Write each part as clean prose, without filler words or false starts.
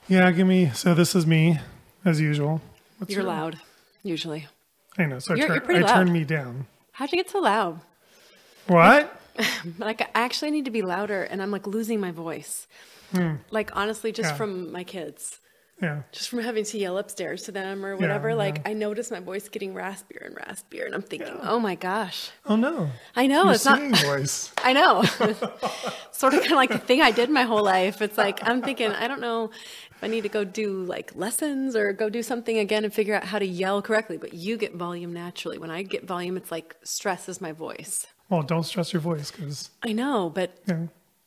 Yeah, so this is me, as usual. You're loud, usually. I know, so You're pretty I loud. turned me down. How'd you get so loud? What? Like, I actually need to be louder, and I'm, like, losing my voice. Like, honestly, just from my kids. Yeah. Just from having to yell upstairs to them or whatever. I notice my voice getting raspier and raspier, and I'm thinking, oh, my gosh. Oh, no. I know. Your it's not singing voice. I know. Sort of kind of like the thing I did my whole life. It's like, I'm thinking, I don't know if I need to go do like lessons or go do something again and figure out how to yell correctly. But you get volume naturally. When I get volume, it's like stresses my voice. Well, don't stress your voice because... I know, but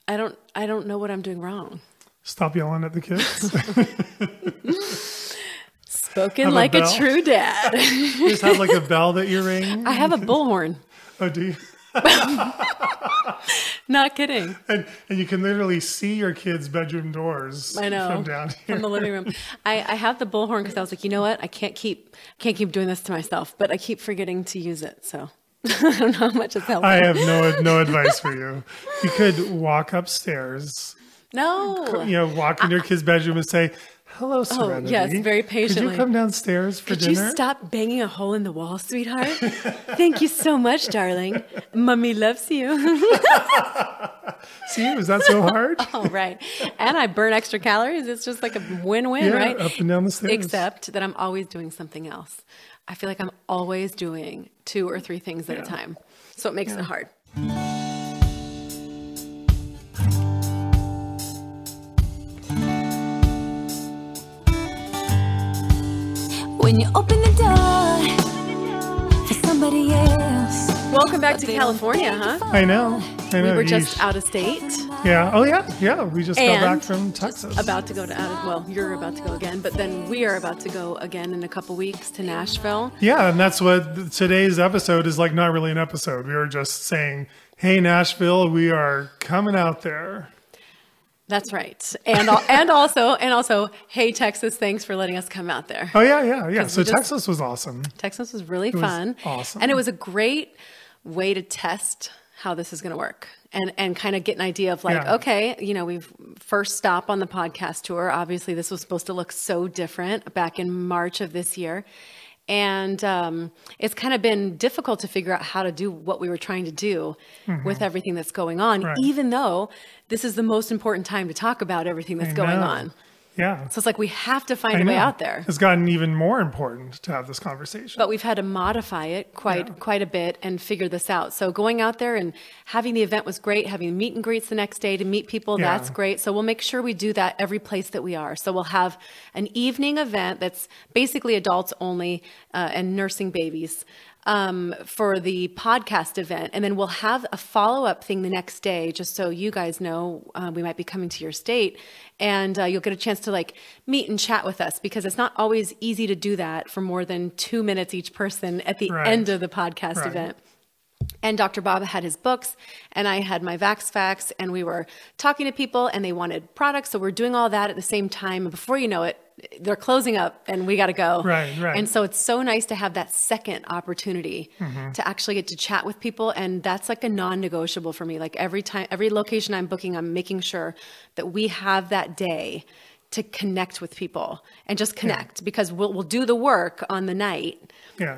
I don't know what I'm doing wrong. Stop yelling at the kids. Spoken like a true dad. You just have like a bell that you ring? I have a bullhorn. Oh, do you? Not kidding. And you can literally see your kids' bedroom doors. I know, from down here. From the living room. I have the bullhorn because I was like, you know what? I can't keep doing this to myself, but I keep forgetting to use it. So I don't know how much it's helping. I have no advice for you. You could walk upstairs. No. Walk in your kid's bedroom and say, "Hello, Serenity. Oh, yes, very patiently. Could you come downstairs for dinner? Could you stop banging a hole in the wall, sweetheart? Thank you so much, darling. Mommy loves you." See, was that so hard? Oh, right. And I burn extra calories. It's just like a win-win, right? Up and down the stairs. Except that I'm always doing something else. I feel like I'm always doing 2 or 3 things at a time. So it makes it hard. When you open the door for somebody else. Welcome back to California, huh? I know. We were just out of state. Yeah. Oh, yeah. Yeah. We just got back from Texas. About to go you're about to go again, but then we are about to go again in a couple weeks to Nashville. Yeah. And that's what today's episode is like. Not really an episode. We were just saying, hey, Nashville, we are coming out there. That's right. And also, hey, Texas, thanks for letting us come out there. Oh, yeah. So Texas was awesome. Texas was really fun. Awesome. And it was a great way to test how this is going to work and kind of get an idea of like, okay, we've first stop on the podcast tour. Obviously, this was supposed to look so different back in March of this year. And it's kind of been difficult to figure out how to do what we were trying to do with everything that's going on, even though this is the most important time to talk about everything that's going on. Yeah. So it's like we have to find a way out there. It's gotten even more important to have this conversation. But we've had to modify it quite a bit and figure this out. So going out there and having the event was great. Having meet and greets the next day to meet people, that's great. So we'll make sure we do that every place that we are. So we'll have an evening event that's basically adults only and nursing babies for the podcast event. And then we'll have a follow-up thing the next day, just so you guys know we might be coming to your state. And you'll get a chance to like meet and chat with us because it's not always easy to do that for more than 2 minutes each person at the end of the podcast event. And Dr. Bob had his books and I had my Vax Facts and we were talking to people and they wanted products. So we're doing all that at the same time. And before you know it, they're closing up and we got to go. Right. And so it's so nice to have that second opportunity to actually get to chat with people. And that's like a non-negotiable for me. Like every location I'm booking, I'm making sure that we have that day to connect with people and just connect because we'll do the work on the night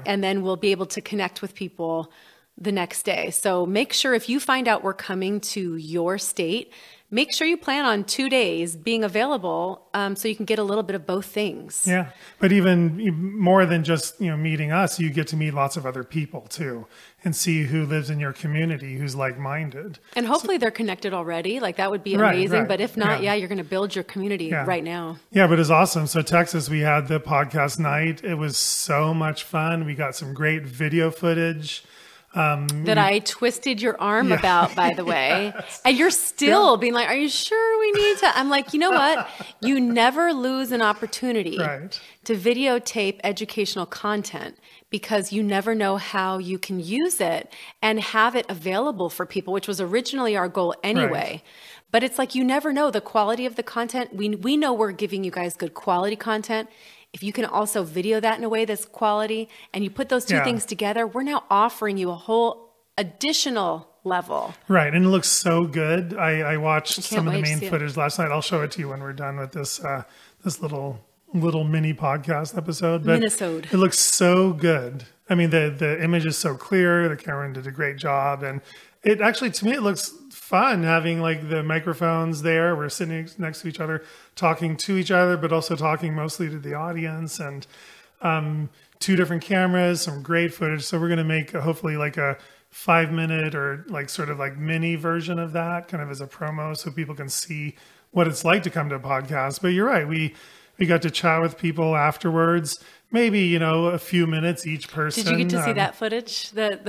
and then we'll be able to connect with people the next day. So make sure if you find out we're coming to your state, make sure you plan on 2 days being available so you can get a little bit of both things. Yeah. But even more than just, meeting us, you get to meet lots of other people too and see who lives in your community, who's like-minded. And hopefully they're connected already. Like that would be amazing. Right. But if not, you're going to build your community right now. Yeah, but it's awesome. So Texas, we had the podcast night. It was so much fun. We got some great video footage. That I twisted your arm about, by the way. And you're still being like, are you sure we need to? I'm like, you know what? You never lose an opportunity to videotape educational content because you never know how you can use it and have it available for people, which was originally our goal anyway. But it's like you never know the quality of the content. We know we're giving you guys good quality content. If you can also video that in a way that's quality and you put those two things together, we're now offering you a whole additional level. Right. And it looks so good. I watched some of the main footage last night. I'll show it to you when we're done with this this little mini podcast episode, but Minnesota. It looks so good. I mean, the image is so clear. The cameraman did a great job, and it actually, to me, it looks fun having like the microphones there. We're sitting next to each other, talking to each other, but also talking mostly to the audience, and 2 different cameras, some great footage. So we're going to make hopefully like a 5-minute or like sort of like mini version of that, kind of as a promo, so people can see what it's like to come to a podcast. But you're right, we got to chat with people afterwards. Maybe, a few minutes each person. Did you get to see that footage? What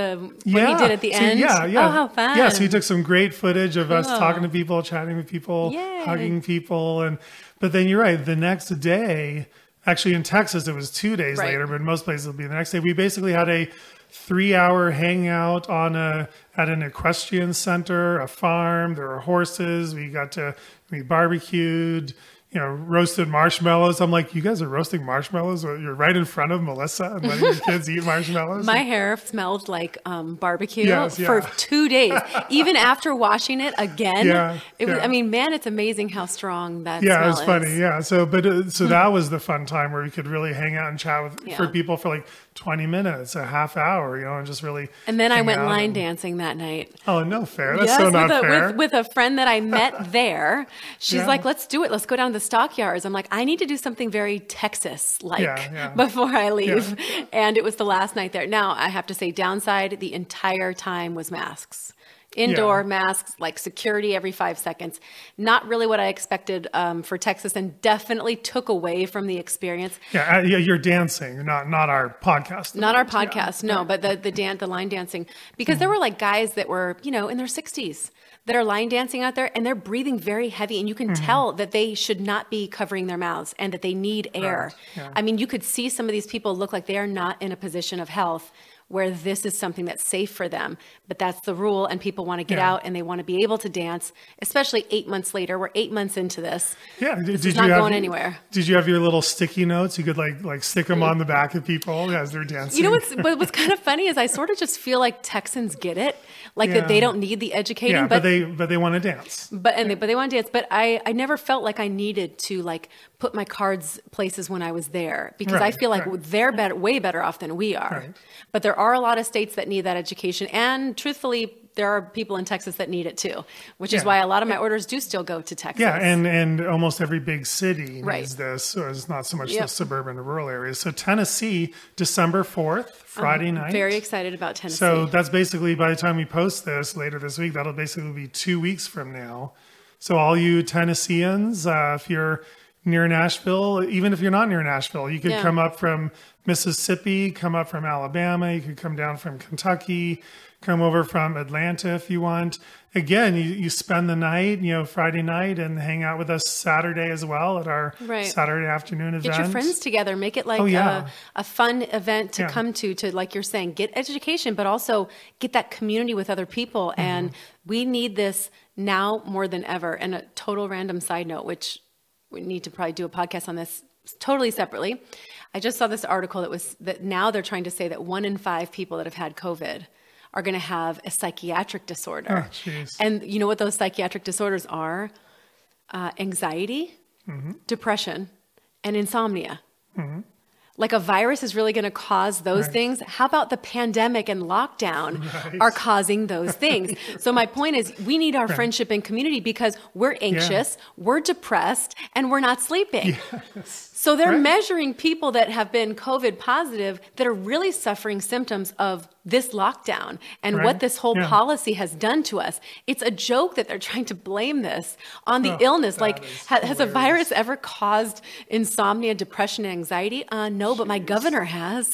he did at the end? Yeah. Oh, how fun. Yeah, so he took some great footage of us talking to people, chatting with people, Yay. hugging people. But then you're right, the next day, actually in Texas, it was 2 days later, but in most places it'll be the next day. We basically had a 3-hour hangout at an equestrian center, a farm. There were horses. We barbecued, roasted marshmallows. I'm like, you guys are roasting marshmallows? You're right in front of Melissa and letting your kids eat marshmallows? My hair smelled like barbecue Yes, for 2 days. Even after washing it again. I mean, man, it's amazing how strong that smell is. Yeah, it was funny. Yeah. So that was the fun time where we could really hang out and chat for people for like 20 minutes, a half hour, and just really. And then I went line dancing that night. Oh, no fair. That's so not fair. With a friend that I met there. She's like, let's do it. Let's go down to the stockyards. I'm like, I need to do something very Texas-like before I leave. Yeah. And it was the last night there. Now, I have to say, downside, the entire time was masks. Indoor masks, like security every 5 seconds. Not really what I expected for Texas, and definitely took away from the experience. Yeah, you're dancing, not our podcast. Not our podcast, no, but the line dancing. Because there were like guys that were, in their 60s that are line dancing out there, and they're breathing very heavy, and you can tell that they should not be covering their mouths and that they need air. Right. Yeah. I mean, you could see some of these people look like they are not in a position of health where this is something that's safe for them. But that's the rule, and people want to get out and they want to be able to dance, especially 8 months later. We're 8 months into this. Yeah, it's not going anywhere. Did you have your little sticky notes? You could like stick them on the back of people as they're dancing. You know what's kind of funny is I sort of just feel like Texans get it, like that they don't need the educating. Yeah, but they want to dance. But they want to dance. But I never felt like I needed to like put my cards places when I was there, because I feel like they're way better off than we are. Right. But there are a lot of states that need that education, and truthfully, there are people in Texas that need it too, which is why a lot of my orders do still go to Texas. Yeah, and almost every big city needs this. So it's not so much the suburban or rural areas. So Tennessee, December 4th, Friday night. Very excited about Tennessee. So that's basically, by the time we post this later this week, that'll basically be 2 weeks from now. So all you Tennesseans, if you're near Nashville, even if you're not near Nashville, you could come up from Mississippi, come up from Alabama, you could come down from Kentucky, come over from Atlanta if you want. Again, you spend the night, Friday night, and hang out with us Saturday as well at our Saturday afternoon event. Get your friends together. Make it like a fun event to come to, like you're saying, get education, but also get that community with other people. And we need this now more than ever. And a total random side note, which we need to probably do a podcast on this totally separately. I just saw this article that now they're trying to say that 1 in 5 people that have had COVID are going to have a psychiatric disorder. Oh, jeez. And you know what those psychiatric disorders are? Anxiety, depression, and insomnia. Like a virus is really going to cause those things. How about the pandemic and lockdown are causing those things? So my point is, we need our friendship and community because we're anxious, we're depressed, and we're not sleeping. Yes. So they're measuring people that have been COVID positive that are really suffering symptoms of this lockdown and what this whole policy has done to us. It's a joke that they're trying to blame this on the illness. Like, has a virus ever caused insomnia, depression, and anxiety? No, but my governor has.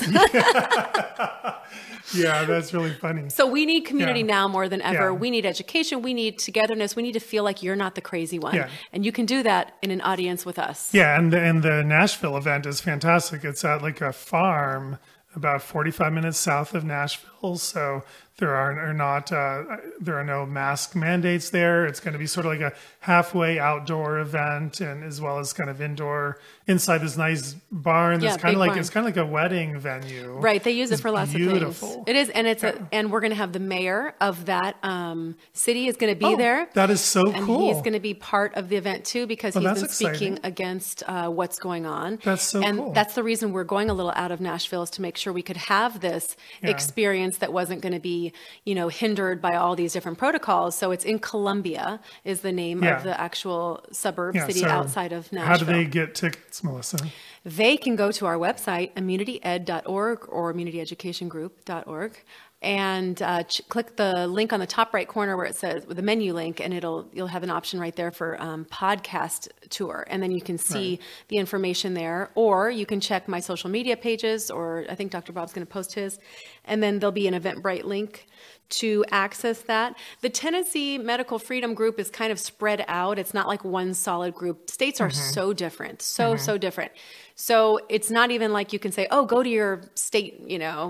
Yeah, that's really funny. So we need community now more than ever. We need education. We need togetherness. We need to feel like you're not the crazy one. And you can do that in an audience with us. Yeah, and the Nashville event is fantastic. It's at like a farm about 45 minutes south of Nashville. levels. So there are no mask mandates there. It's going to be sort of like a halfway outdoor event, and as well as kind of indoor inside this nice barn. It's kind of like a wedding venue. Right. They use it for lots of things. It is. And and we're going to have the mayor of that city is going to be there. That is so cool. And he's going to be part of the event too, because he's been speaking against what's going on. That's so cool. And that's the reason we're going a little out of Nashville, is to make sure we could have this experience that wasn't going to be, hindered by all these different protocols. So it's in Columbia is the name of the actual suburb city outside of Nashville. How do they get tickets, Melissa? They can go to our website, immunityed.org or immunityeducationgroup.org, and click the link on the top right corner where it says, with the menu link, and you'll have an option right there for podcast tour, and then you can see the information there, or you can check my social media pages, or I think Dr. Bob's going to post his, and then there'll be an Eventbrite link to access that. The Tennessee Medical Freedom Group is kind of spread out. It's not like one solid group. States are so different, so different. So it's not even like you can say, oh, go to your state,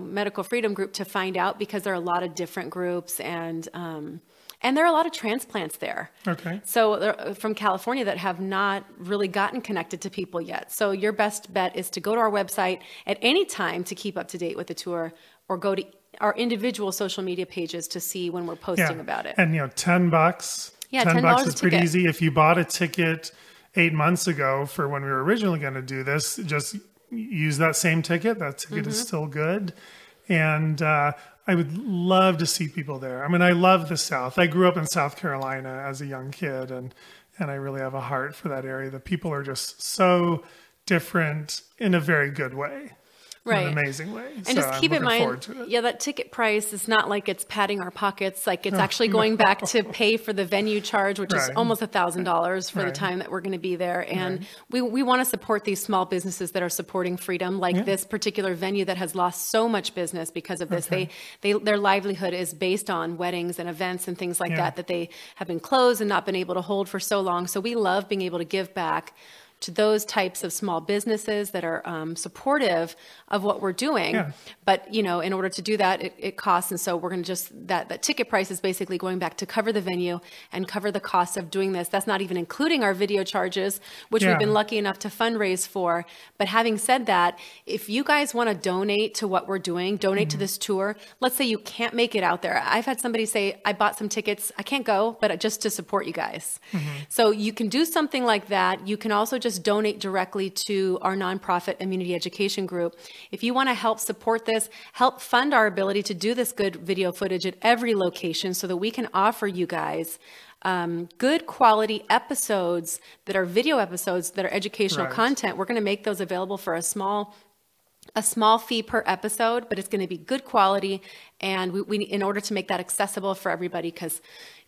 medical freedom group to find out, because there are a lot of different groups, and there are a lot of transplants there. Okay. So from California that have not really gotten connected to people yet. So your best bet is to go to our website at any time to keep up to date with the tour, or go to our individual social media pages to see when we're posting about it. And $10. Yeah, $10 is pretty easy. If you bought a ticket 8 months ago for when we were originally going to do this, just use that same ticket. That ticket is still good. And I would love to see people there. I mean, I love the South. I grew up in South Carolina as a young kid, and I really have a heart for that area. The people are just so different in a very good way. Right. In an amazing way. And just keep in mind, that ticket price is not like it's padding our pockets. Like it's actually going back to pay for the venue charge, which is almost $1,000 for the time that we're going to be there. And we want to support these small businesses that are supporting freedom, like this particular venue that has lost so much business because of this. Their livelihood is based on weddings and events and things like that they have been closed and not been able to hold for so long. So we love being able to give back to those types of small businesses that are supportive of what we're doing. Yeah. But, in order to do that, it costs. And so we're going to that ticket price is basically going back to cover the venue and cover the cost of doing this. That's not even including our video charges, which we've been lucky enough to fundraise for. But having said that, if you guys want to donate to what we're doing, donate to this tour, let's say you can't make it out there. I've had somebody say, I bought some tickets, I can't go, but just to support you guys. So you can do something like that. You can also just donate directly to our nonprofit Immunity Education Group. If you want to help support this, help fund our ability to do this good video footage at every location so that we can offer you guys good quality episodes that are video episodes that are educational content. We're going to make those available for a small fee per episode, but it's going to be good quality. And we in order to make that accessible for everybody, because,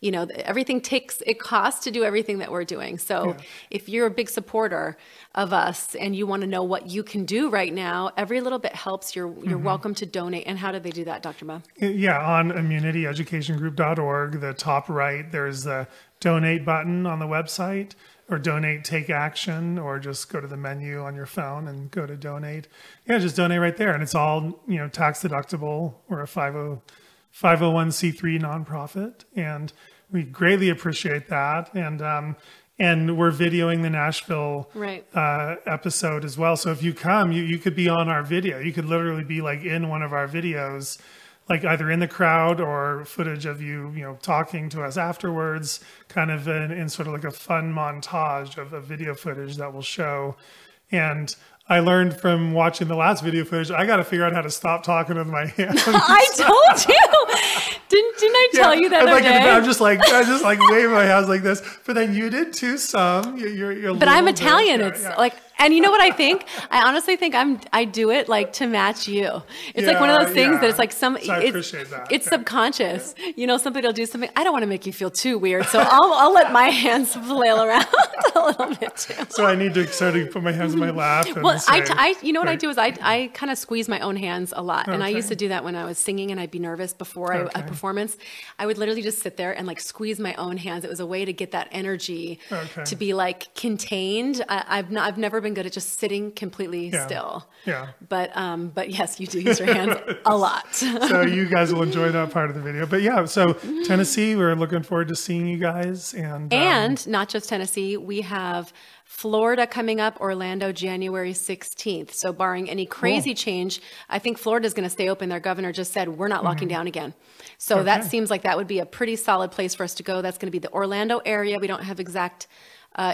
it costs to do everything that we're doing. So if you're a big supporter of us and you want to know what you can do right now, every little bit helps. You're welcome to donate. And how do they do that, Dr. Bob? Yeah, on immunityeducationgroup.org, the top right, there's the donate button on the website, or donate, take action, or just go to the menu on your phone and go to donate. Yeah, just donate right there. And it's all, tax deductible. We're a 501c3 nonprofit, and we greatly appreciate that. And we're videoing the Nashville episode as well. So if you come, you could be on our video. You could literally be like in one of our videos, like either in the crowd or footage of you, talking to us afterwards, kind of in sort of like a fun montage of video footage that will show. And I learned from watching the last video footage, I got to figure out how to stop talking with my hands. I told you. Didn't I tell you that other day? I just like wave my hands like this. But then you did too some. You're but I'm Italian. Like, and you know what I think? I honestly think I do it like to match you. It's like one of those things that it's like I appreciate that. It's subconscious. Somebody will do something. I don't want to make you feel too weird, so I'll let my hands flail around a little bit too. So I need to start to put my hands in my lap. Well, I what I do is I kind of squeeze my own hands a lot, and I used to do that when I was singing and I'd be nervous before a performance. hands. I would literally just sit there and like squeeze my own hands. It was a way to get that energy to be like contained. I've never been good at just sitting completely still. Yeah. But yes, you do use your hands a lot. So you guys will enjoy that part of the video. But yeah, so Tennessee, we're looking forward to seeing you guys. And not just Tennessee, we have Florida coming up, Orlando, January 16th. So barring any crazy change, I think Florida is going to stay open. Their governor just said, we're not locking down again. So that seems like that would be a pretty solid place for us to go. That's going to be the Orlando area. We don't have exact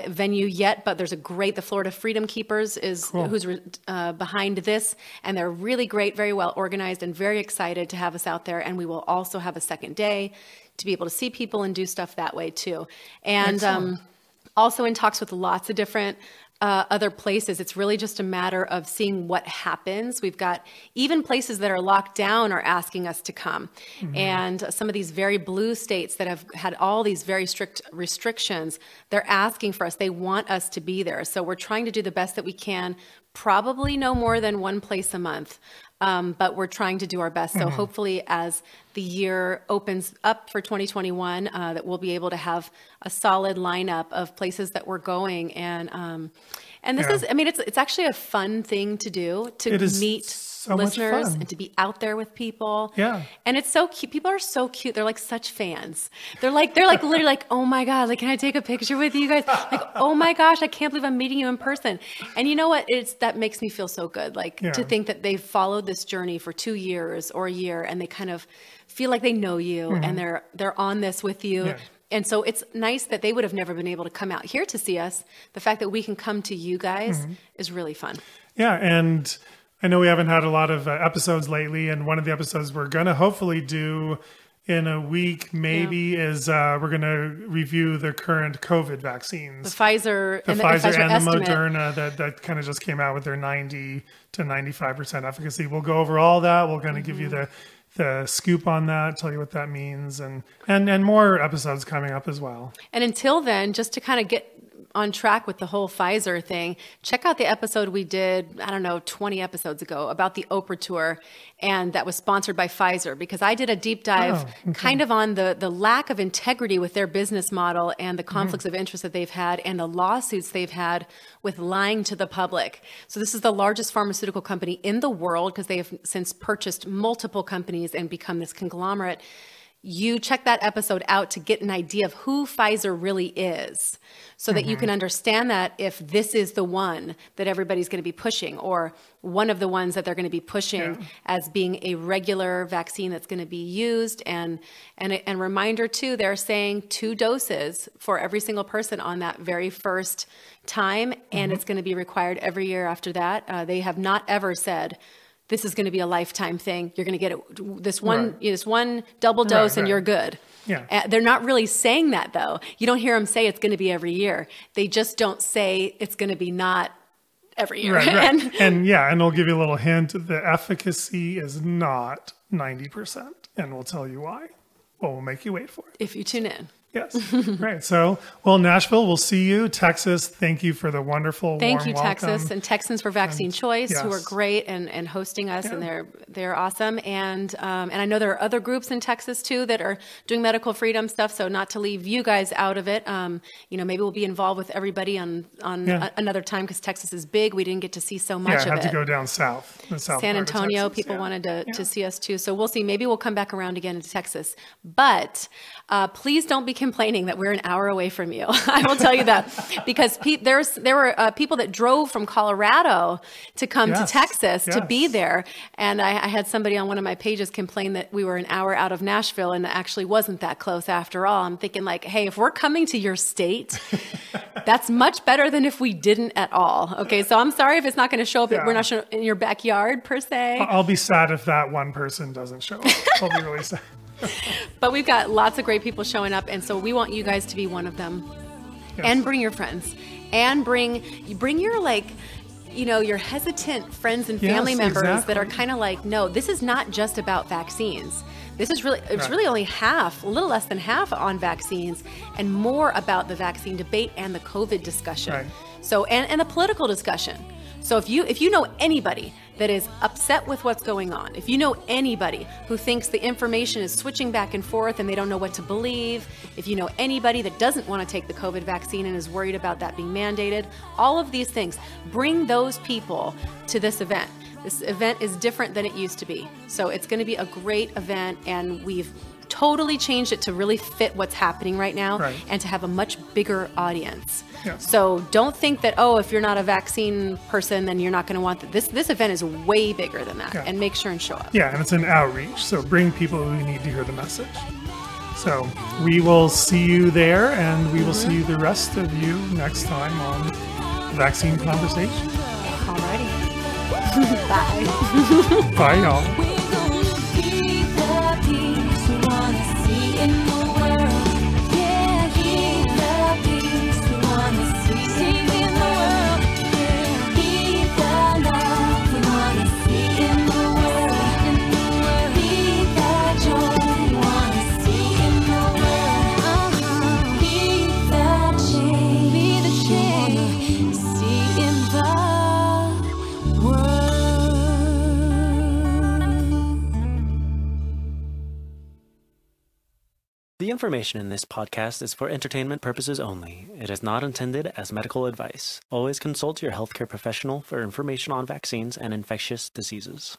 venue yet, but there's the Florida Freedom Keepers is who's behind this. And they're really great, very well organized, and very excited to have us out there. And we will also have a second day to be able to see people and do stuff that way too. And also in talks with lots of different other places. It's really just a matter of seeing what happens. We've got even places that are locked down are asking us to come. And some of these very blue states that have had all these very strict restrictions, they're asking for us. They want us to be there. So we're trying to do the best that we can, probably no more than one place a month. But we're trying to do our best. So hopefully as the year opens up for 2021, that we'll be able to have a solid lineup of places that we're going. And this is, I mean, it's actually a fun thing to do, to meet listeners and to be out there with people. Yeah. And it's so cute. People are so cute. They're like such fans. They're like literally like, oh my God, like, can I take a picture with you guys? Like, oh my gosh, I can't believe I'm meeting you in person. And you know what? That makes me feel so good. Like to think that they've followed this journey for 2 years or a year, and they kind of feel like they know you and they're on this with you. Yeah. And so it's nice that they would have never been able to come out here to see us. The fact that we can come to you guys is really fun. Yeah. And I know we haven't had a lot of episodes lately, and one of the episodes we're going to hopefully do in a week maybe is we're going to review the current COVID vaccines. The Pfizer and the estimate. Moderna that kind of just came out with their 90 to 95% efficacy. We'll go over all that. We're going to give you the scoop on that, tell you what that means, and more episodes coming up as well. And until then, just to kind of get on track with the whole Pfizer thing, check out the episode we did, 20 episodes ago about the Oprah tour, and that was sponsored by Pfizer, because I did a deep dive kind of on the lack of integrity with their business model and the conflicts of interest that they've had and the lawsuits they've had with lying to the public. So this is the largest pharmaceutical company in the world, because they have since purchased multiple companies and become this conglomerate. You check that episode out to get an idea of who Pfizer really is, so that you can understand that if this is the one that everybody's going to be pushing, or one of the ones that they're going to be pushing as being a regular vaccine that's going to be used. And reminder too, they're saying 2 doses for every single person on that very first time, and it's going to be required every year after that. They have not ever said, this is going to be a lifetime thing. You're going to get this one double dose and you're good. Yeah. They're not really saying that though. You don't hear them say it's going to be every year. They just don't say it's going to be not every year. Right. and they'll give you a little hint. The efficacy is not 90%, and we'll tell you why. Well, we'll make you wait for it. If you tune in. Yes. Right. So, Nashville, we'll see you. Texas, thank you for the wonderful warm welcome. Texas, and Texans for Vaccine Choice, who are great and hosting us, and they're awesome. And I know there are other groups in Texas too that are doing medical freedom stuff. So not to leave you guys out of it. Maybe we'll be involved with everybody on another time, because Texas is big. We didn't get to see so much of it. Yeah, I have to go down south. San Antonio, people wanted to see us too. So we'll see. Maybe we'll come back around again into Texas. But please don't be complaining that we're an hour away from you. I will tell you that, because there were people that drove from Colorado to come to Texas to be there. And I had somebody on one of my pages complain that we were an hour out of Nashville, and it actually wasn't that close after all. I'm thinking like, hey, if we're coming to your state, that's much better than if we didn't at all. Okay, so I'm sorry if it's not going to show up. We're not in your backyard per se. I'll be sad if that one person doesn't show up. I'll be really sad. But we've got lots of great people showing up, and so we want you guys to be one of them. Yes. And bring your friends, and bring your your hesitant friends and family members that are kind of like, no, this is not just about vaccines. This is really, it's really only half, a little less than half on vaccines, and more about the vaccine debate and the COVID discussion. Right. So, and the political discussion. So if you know anybody that is upset with what's going on, if you know anybody who thinks the information is switching back and forth and they don't know what to believe, if you know anybody that doesn't want to take the COVID vaccine and is worried about that being mandated, all of these things, bring those people to this event. This event is different than it used to be. So it's going to be a great event, and we've totally changed it to really fit what's happening right now, and to have a much bigger audience. Yeah. So don't think that, oh, if you're not a vaccine person, then you're not going to want this. This event is way bigger than that, and make sure and show up. Yeah, and it's an outreach. So bring people who need to hear the message. So we will see you there, and we will see you, the rest of you, next time on Vaccine Conversation. Alrighty. Bye. Bye, y'all. We're gonna be the peace we wanna see in the world. Yeah, be the peace we wanna see in the world. Yeah, be the love we wanna see in the world. Be the joy we wanna see in the world. Be the change, see in the world. The information in this podcast is for entertainment purposes only. It is not intended as medical advice. Always consult your healthcare professional for information on vaccines and infectious diseases.